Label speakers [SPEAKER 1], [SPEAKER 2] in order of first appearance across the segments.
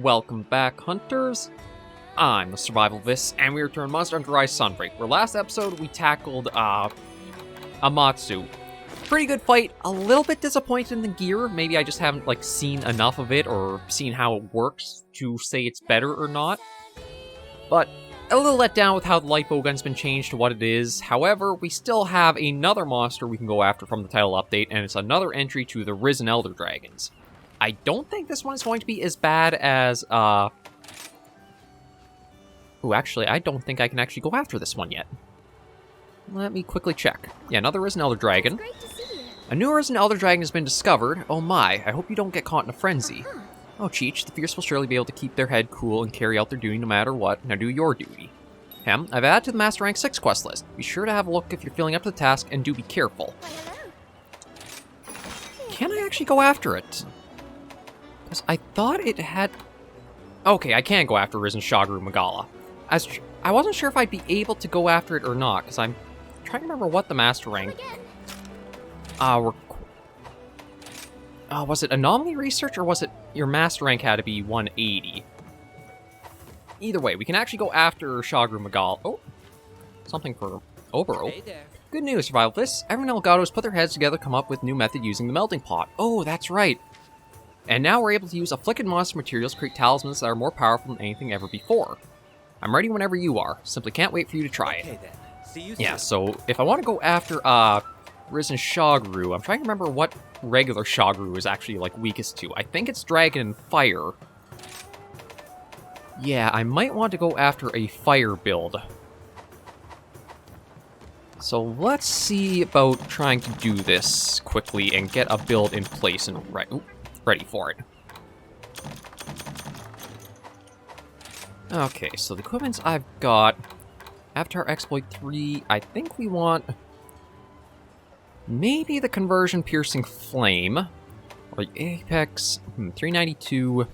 [SPEAKER 1] Welcome back, hunters. I'm the SurvivalVis, and we return Monster Hunter Rise Sunbreak, where last episode we tackled, Amatsu. Pretty good fight, a little bit disappointed in the gear. Maybe I just haven't, seen enough of it, or seen how it works to say it's better or not. But a little let down with how the light bowgun's been changed to what it is. However, we still have another monster we can go after from the title update, and it's another entry to the Risen Elder Dragons. I don't think this one is going to be as bad as, Ooh, actually, I don't think I can actually go after this one yet. Let me quickly check. Yeah, another Risen Elder Dragon. A new Risen Elder Dragon has been discovered. Oh my, I hope you don't get caught in a frenzy. Oh, Cheech, the fierce will surely be able to keep their head cool and carry out their duty no matter what. Now do your duty. Hem, I've added to the Master Rank 6 quest list. Be sure to have a look if you're feeling up to the task, and do be careful. Can I actually go after it? Because I thought it had... Okay, I can go after Risen Shagaru Magala. I wasn't sure if I'd be able to go after it or not, because I'm trying to remember what the Master Rank... was it Anomaly Research, or was it your Master Rank had to be 180? Either way, we can actually go after Shagaru Magala. Oh, something for Obero.
[SPEAKER 2] Hey there.
[SPEAKER 1] Good news, SurvivalVis. Everyone in Elgato's put their heads together to come up with a new method using the melting pot. Oh, that's right. And now we're able to use afflicted monster materials to create talismans that are more powerful than anything ever before. I'm ready whenever you are. Simply can't wait for you to try it.
[SPEAKER 2] Okay, then. See you
[SPEAKER 1] Yeah,
[SPEAKER 2] soon.
[SPEAKER 1] so if I want to go after Risen Shagaru, I'm trying to remember what regular Shagaru is actually weakest to. I think it's Dragon and Fire. Yeah, I might want to go after a fire build. So let's see about trying to do this quickly and get a build in place and ready for it. Okay, so the equipments I've got... Avatar Exploit 3, I think we want... maybe the Conversion Piercing Flame. Or the Apex... 392...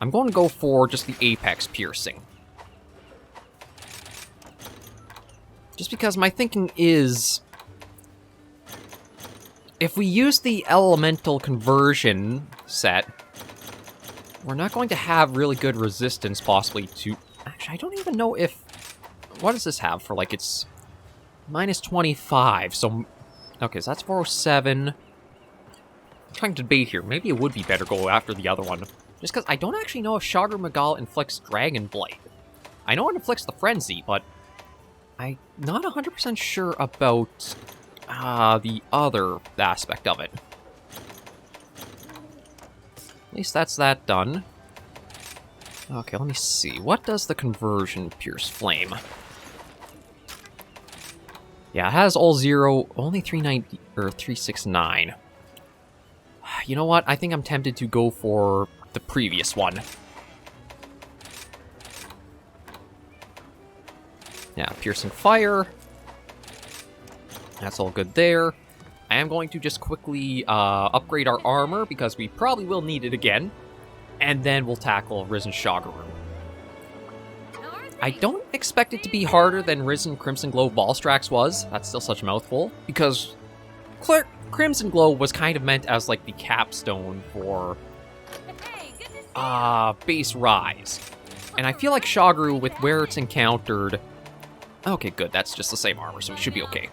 [SPEAKER 1] I'm going to go for just the Apex Piercing. Just because my thinking is... if we use the Elemental Conversion set, we're not going to have really good resistance, possibly, to... Actually, I don't even know if... What does this have for, it's... minus 25, so... Okay, so that's 407. I'm trying to debate here. Maybe it would be better to go after the other one. Just because I don't actually know if Shagaru Magala inflicts Dragon Blight. I know it inflicts the Frenzy, but... I'm not 100% sure about... the other aspect of it. At least that's that done. Okay, let me see. What does the Conversion Pierce Flame? Yeah, it has all 0, only 390 or 369. You know what? I think I'm tempted to go for the previous one. Yeah, Piercing Fire. That's all good there. I am going to just quickly upgrade our armor, because we probably will need it again. And then we'll tackle Risen Shagaru. I don't expect it to be harder than Risen Crimson Glow Valstrax was. That's still such a mouthful. Because Crimson Glow was kind of meant as, the capstone for base Rise. And I feel like Shagaru, with where it's encountered... Okay, good. That's just the same armor, so we should be okay.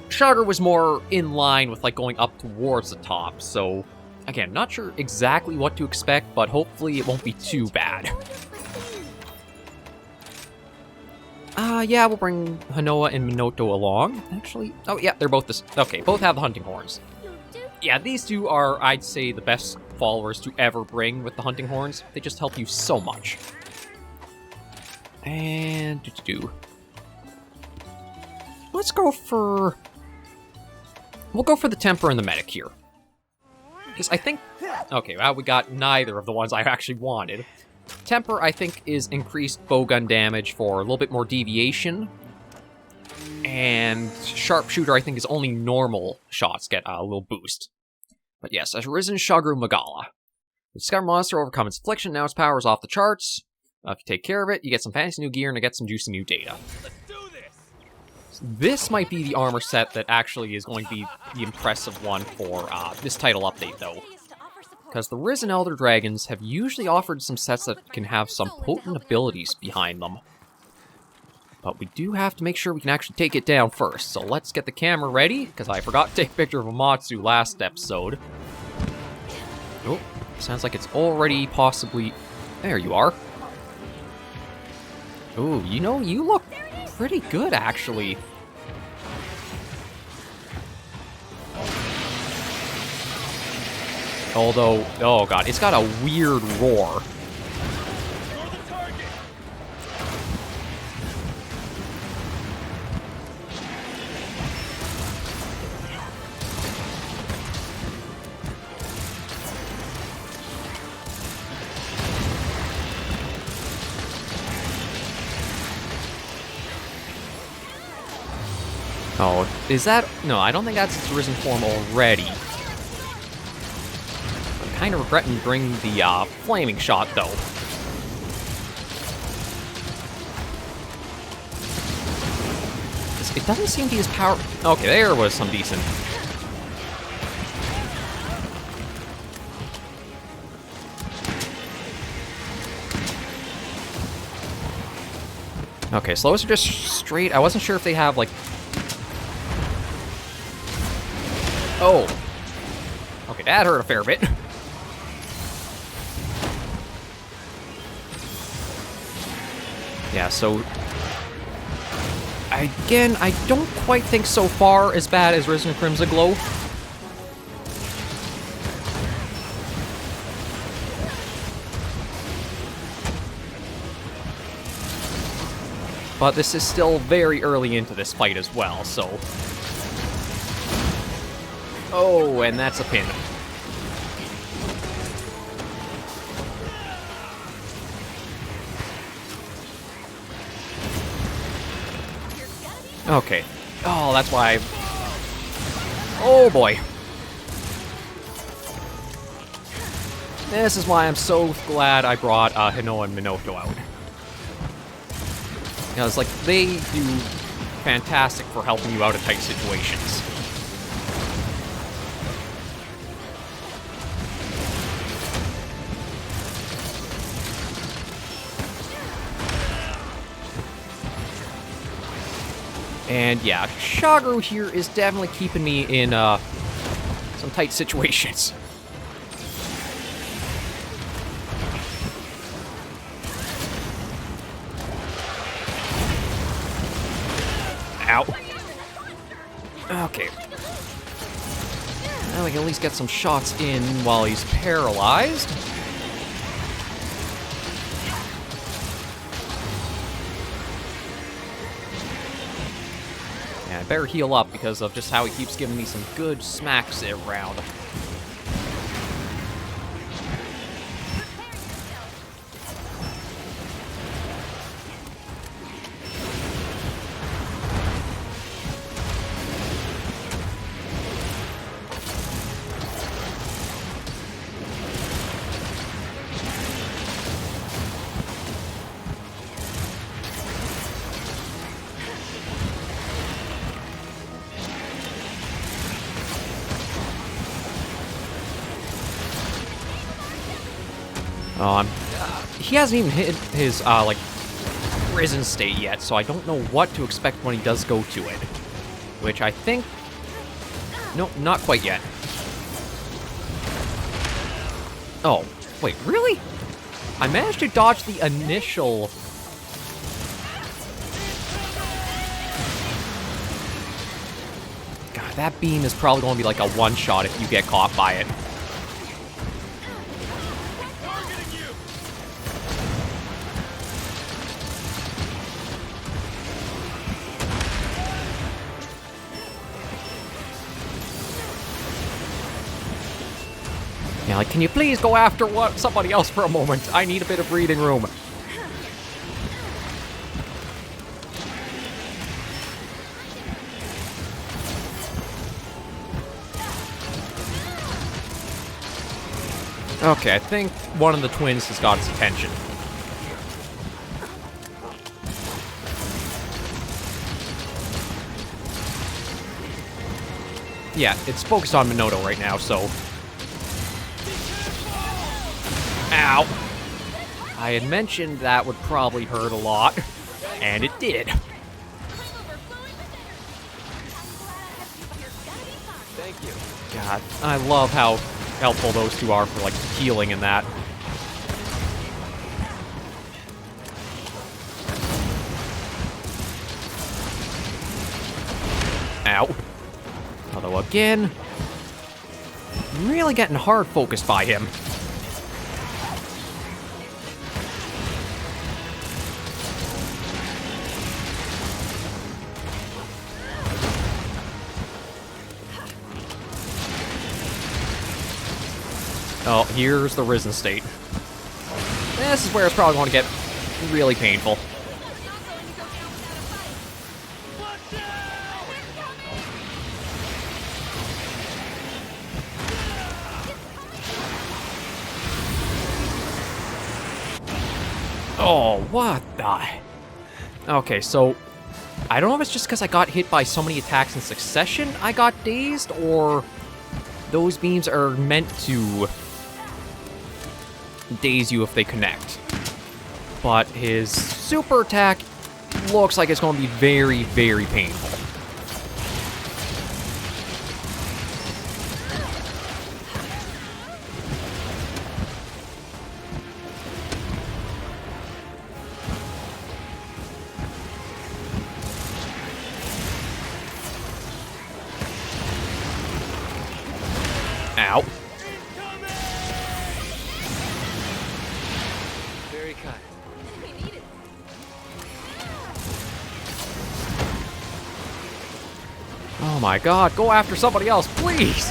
[SPEAKER 1] Shagaru was more in line with, going up towards the top, so... Again, not sure exactly what to expect, but hopefully it won't be too bad. Yeah, we'll bring Hanoa and Minoto along. Actually, oh yeah, they're both okay, both have the hunting horns. Yeah, these two are, I'd say, the best followers to ever bring with the hunting horns. They just help you so much. And... let's go for... We'll go for the Temper and the Medic here. Because I think... Okay, well, we got neither of the ones I actually wanted. Temper, I think, is increased bowgun damage for a little bit more deviation. And Sharpshooter, I think, is only normal shots get a little boost. But yes, as Risen Shagaru Magala. The Discover monster overcome its affliction, now its power is off the charts. If you take care of it, you get some fancy new gear and you get some juicy new data.
[SPEAKER 2] Let's do this.
[SPEAKER 1] This might be the armor set that actually is going to be the impressive one for this title update, though. Because the Risen Elder Dragons have usually offered some sets that can have some potent abilities behind them. But we do have to make sure we can actually take it down first. So let's get the camera ready, because I forgot to take a picture of Amatsu last episode. Oh, sounds like it's already possibly... There you are. Ooh, you know, you look pretty good, actually. Although, oh god, it's got a weird roar. Oh, is that... No, I don't think that's its risen form already. I'm kind of regretting bringing the flaming shot, though. It doesn't seem to be as power... Okay, there was some decent... Okay, so those are just straight... I wasn't sure if they have, like... Oh. Okay, that hurt a fair bit. Yeah, so... Again, I don't quite think so far as bad as Risen Crimson Glow. But this is still very early into this fight as well, so... Oh, and that's a pin. Okay. Oh, that's why Oh boy. This is why I'm so glad I brought Hino and Minoto out. Because, like, they do fantastic for helping you out in tight situations. And yeah, Shagaru here is definitely keeping me in some tight situations. Ow. Okay. Now we can at least get some shots in while he's paralyzed. Yeah, I better heal up because of just how he keeps giving me some good smacks around. He hasn't even hit his, like, risen state yet, so I don't know what to expect when he does go to it. Which I think... Nope, not quite yet. Oh, wait, really? I managed to dodge the initial... God, that beam is probably going to be like a one-shot if you get caught by it. Like, can you please go after somebody else for a moment? I need a bit of breathing room. Okay, I think one of the twins has got his attention. Yeah, it's focused on Minoto right now, so... Ow. I had mentioned that would probably hurt a lot, and it did.
[SPEAKER 2] Thank you.
[SPEAKER 1] God, I love how helpful those two are for, like, healing and that. Ow. Although, again, I'm really getting hard focused by him. Oh, here's the Risen state. This is where it's probably going to get really painful. Oh, what the... Okay, so... I don't know if it's just because I got hit by so many attacks in succession I got dazed, or... those beams are meant to... daze you if they connect. But his super attack looks like it's going to be very, very painful. Ow.
[SPEAKER 2] Very kind.
[SPEAKER 1] Oh my god, go after somebody else, please!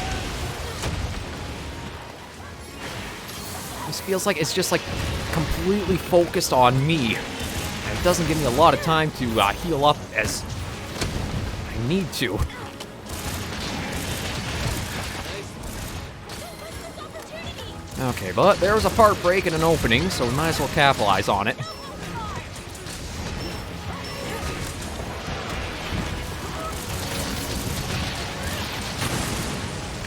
[SPEAKER 1] This feels like it's just, like, completely focused on me. And it doesn't give me a lot of time to heal up as I need to. Okay, but there was a part break and an opening, so we might as well capitalize on it.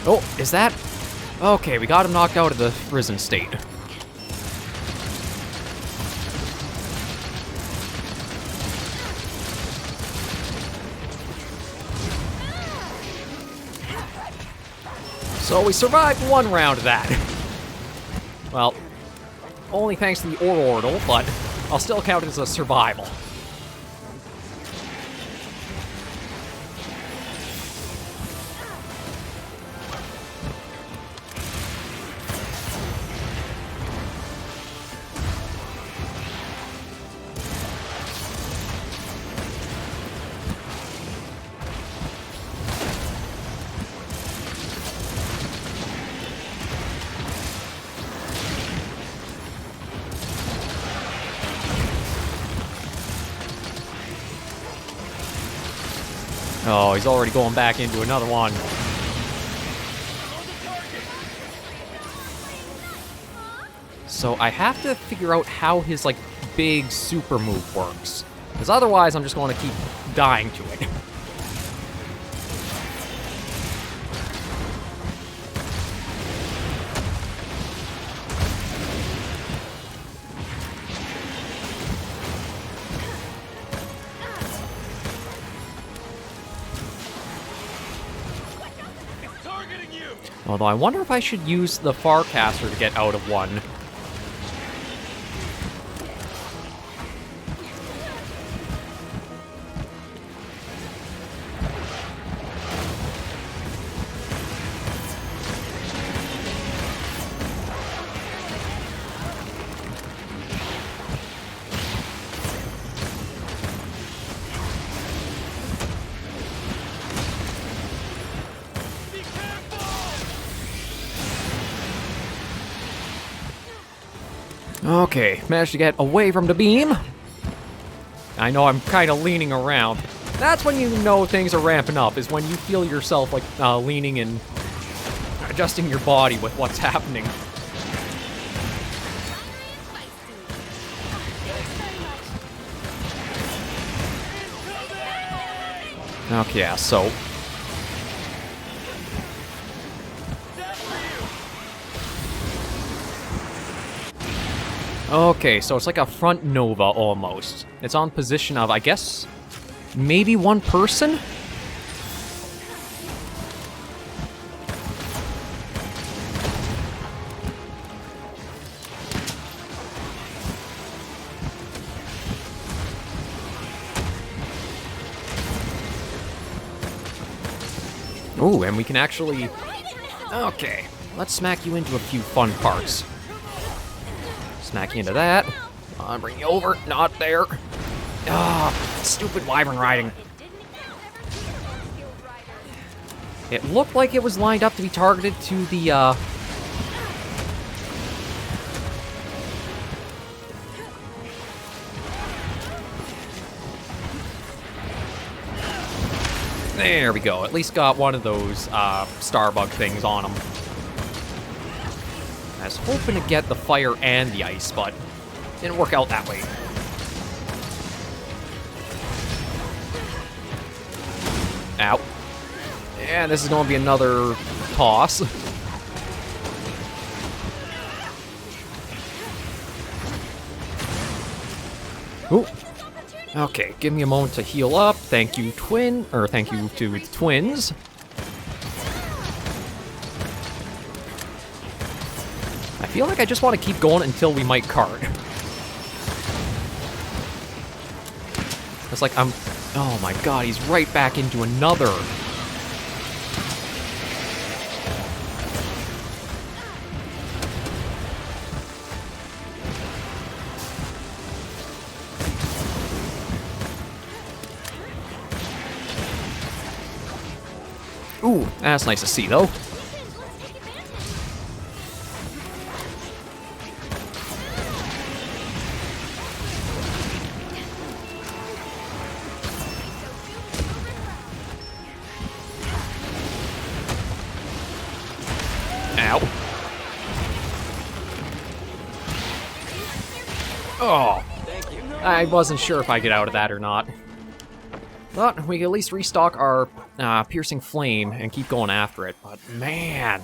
[SPEAKER 1] Oh, is that... Okay, we got him knocked out of the Risen state. So we survived one round of that. Well, only thanks to the Orordal, but I'll still count it as a survival. Oh, he's already going back into another one. So I have to figure out how his, like, big super move works. Because otherwise I'm just going to keep dying to it. Although I wonder if I should use the Farcaster to get out of one. Okay, managed to get away from the beam. I know I'm kind of leaning around. That's when you know things are ramping up, is when you feel yourself, like, leaning and adjusting your body with what's happening. Okay, yeah, so... Okay, so it's like a front nova almost. It's on position of, I guess, maybe one person? Ooh, and we can actually... Okay, let's smack you into a few fun parts. Smack you into that. I'll bring you over. Not there. Ah, stupid wyvern riding. It looked like it was lined up to be targeted to the, There we go. At least got one of those starbug things on him. I was hoping to get the fire and the ice, but didn't work out that way. Ow. And this is going to be another toss. Ooh. Okay, give me a moment to heal up. Thank you, thank you to the twins. I feel like I just want to keep going until we might card. It's like I'm... Oh my god, he's right back into another. Ooh, that's nice to see, though. Ow. Oh. I wasn't sure if I get out of that or not. But we can at least restock our piercing flame and keep going after it. But man,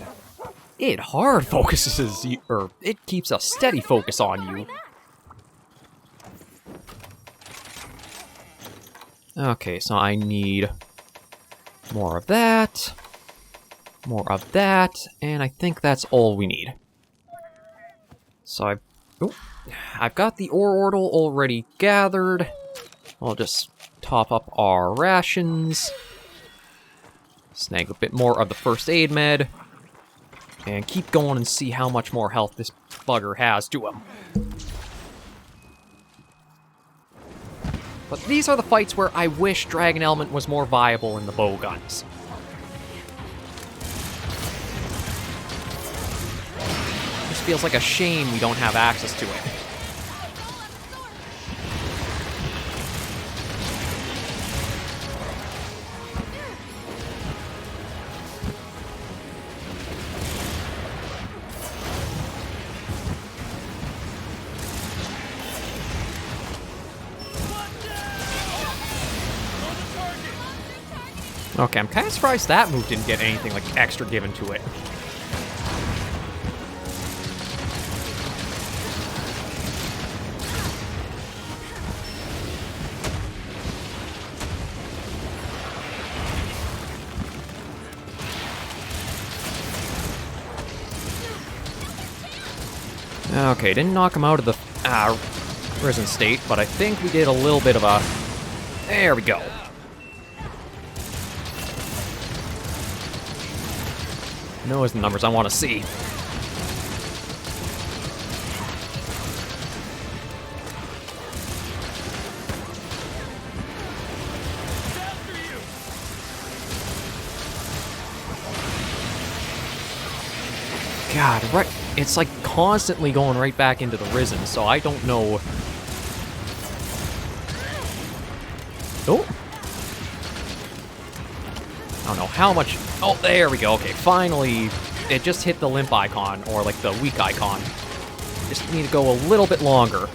[SPEAKER 1] it hard focuses you, or it keeps a steady focus on you. Okay, so I need more of that, and I think that's all we need. So I've got the ore orbital already gathered. I'll just top up our rations, snag a bit more of the first aid med, and keep going and see how much more health this bugger has to him. But these are the fights where I wish Dragon Element was more viable in the bowguns. This feels like a shame we don't have access to it. Okay, I'm kind of surprised that move didn't get anything like extra given to it. Okay, didn't knock him out of the Risen state, but I think we did a little bit of a... There we go. Those are the numbers I want to see. God, right. It's like constantly going right back into the Risen, so I don't know. Oh. I don't know how much... Oh, there we go. Okay, finally, it just hit the limp icon, or like the weak icon. Just need to go a little bit longer.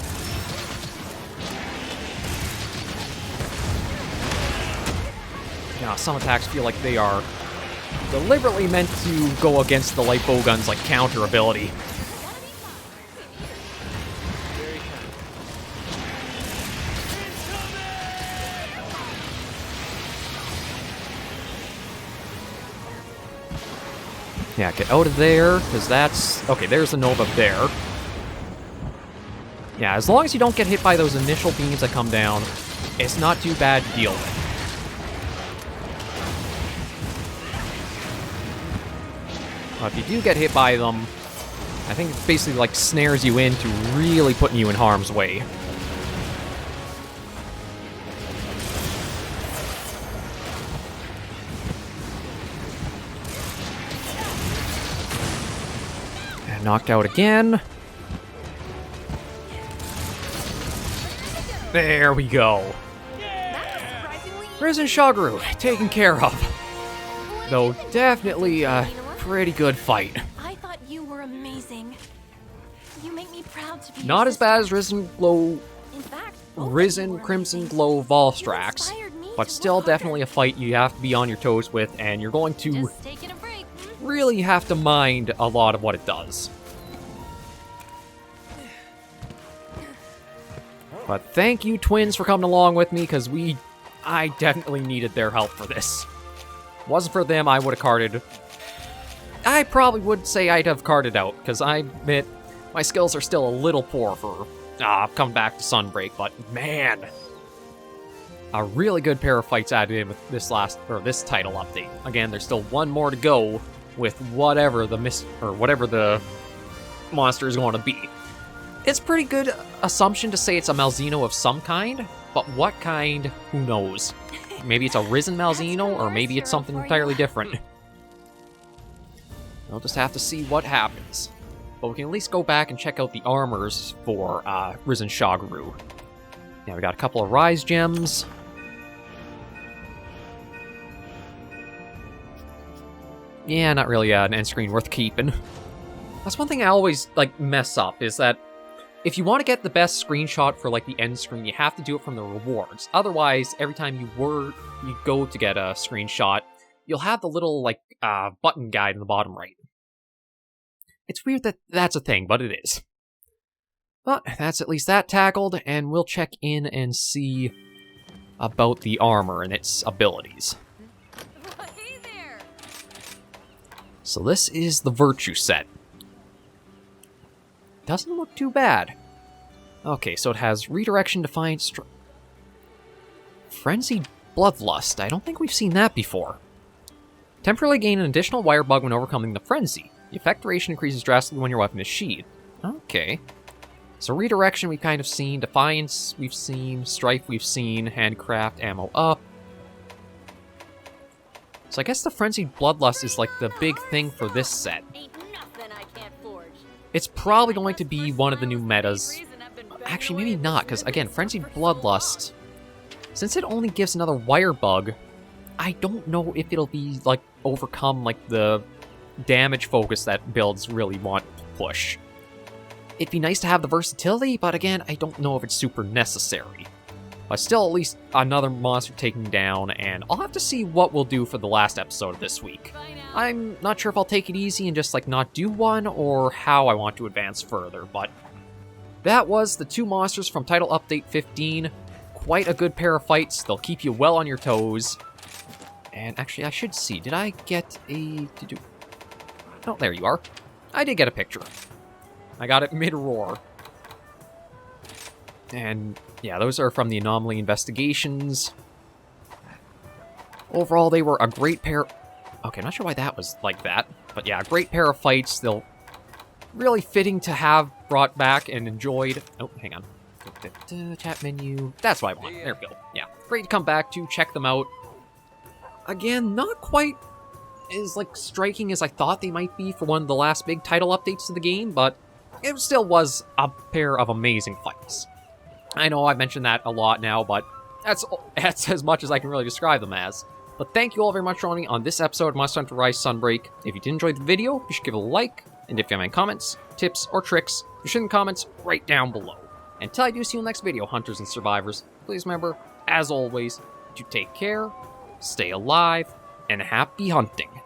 [SPEAKER 1] Yeah, some attacks feel like they are deliberately meant to go against the light bowgun's like counter ability. Yeah, get out of there, because that's... Okay, there's the Nova there. Yeah, as long as you don't get hit by those initial beams that come down, it's not too bad to deal with. But if you do get hit by them, I think it basically like snares you into really putting you in harm's way. And knocked out again. There we go. Risen Shagaru, taken care of. Though definitely a pretty good fight.
[SPEAKER 3] I thought you were amazing. You make me proud to be
[SPEAKER 1] Not as bad as Risen
[SPEAKER 3] Risen
[SPEAKER 1] Crimson Glow Valstrax, but still definitely a fight you have to be on your toes with, and you're going to
[SPEAKER 3] Just taking a break.
[SPEAKER 1] really have to mind a lot of what it does. But thank you, twins, for coming along with me, because I definitely needed their help for this. Wasn't for them, I would have carded. I probably would say I'd have carded out, because I admit my skills are still a little poor for coming back to Sunbreak, but man, a really good pair of fights added in with this title update. Again, there's still one more to go with whatever the monster is going to be. It's pretty good assumption to say it's a Malzeno of some kind, but what kind, who knows? Maybe it's a Risen Malzeno, or maybe it's something entirely different. We'll just have to see what happens. But we can at least go back and check out the armors for Risen Shagaru. Yeah, we got a couple of Rise Gems. Yeah, not really an end screen worth keeping. That's one thing I always, mess up, is that if you want to get the best screenshot for, the end screen, you have to do it from the rewards. Otherwise, every time you go to get a screenshot, you'll have the little, button guide in the bottom right. It's weird that that's a thing, but it is. But that's at least that tackled, and we'll check in and see about the armor and its abilities.
[SPEAKER 3] Hey there.
[SPEAKER 1] So this is the Virtue set. Doesn't look too bad. Okay, so it has Redirection, Defiance, Frenzied Bloodlust. I don't think we've seen that before. Temporarily gain an additional wire bug when overcoming the frenzy. The effect duration increases drastically when your weapon is sheathed. Okay. So Redirection we've kind of seen, Defiance we've seen, Strife we've seen, Handcraft, Ammo up. So I guess the Frenzied Bloodlust is the big thing for this set.
[SPEAKER 3] Ain't nothing I can't forge.
[SPEAKER 1] It's probably going to be one of the new metas. Actually, maybe not, because again, Frenzied Bloodlust, since it only gives another wire bug, I don't know if it'll be, overcome, the damage focus that builds really want to push. It'd be nice to have the versatility, but again, I don't know if it's super necessary. But still, at least another monster taken down, and I'll have to see what we'll do for the last episode of this week. I'm not sure if I'll take it easy and just, not do one, or how I want to advance further, but that was the two monsters from Title Update 15. Quite a good pair of fights. They'll keep you well on your toes. And actually, I should see. Did I get a... Oh, there you are. I did get a picture. I got it mid-roar. And yeah, those are from the Anomaly Investigations. Overall, they were a great pair... Okay, I'm not sure why that was like that. But yeah, a great pair of fights. They'll really fitting to have brought back and enjoyed. Oh, hang on. Chat menu. That's what I want. There we go. Yeah, great to come back to. Check them out. Again, not quite as striking as I thought they might be for one of the last big title updates to the game, but it still was a pair of amazing fights. I know I've mentioned that a lot now, but that's as much as I can really describe them as. But thank you all very much for joining me on this episode of Monster Hunter Rise Sunbreak. If you did enjoy the video, you should give it a like, and if you have any comments, tips, or tricks, you should in the comments right down below. Until I do see you in the next video, Hunters and Survivors, please remember, as always, to take care, stay alive, and happy hunting.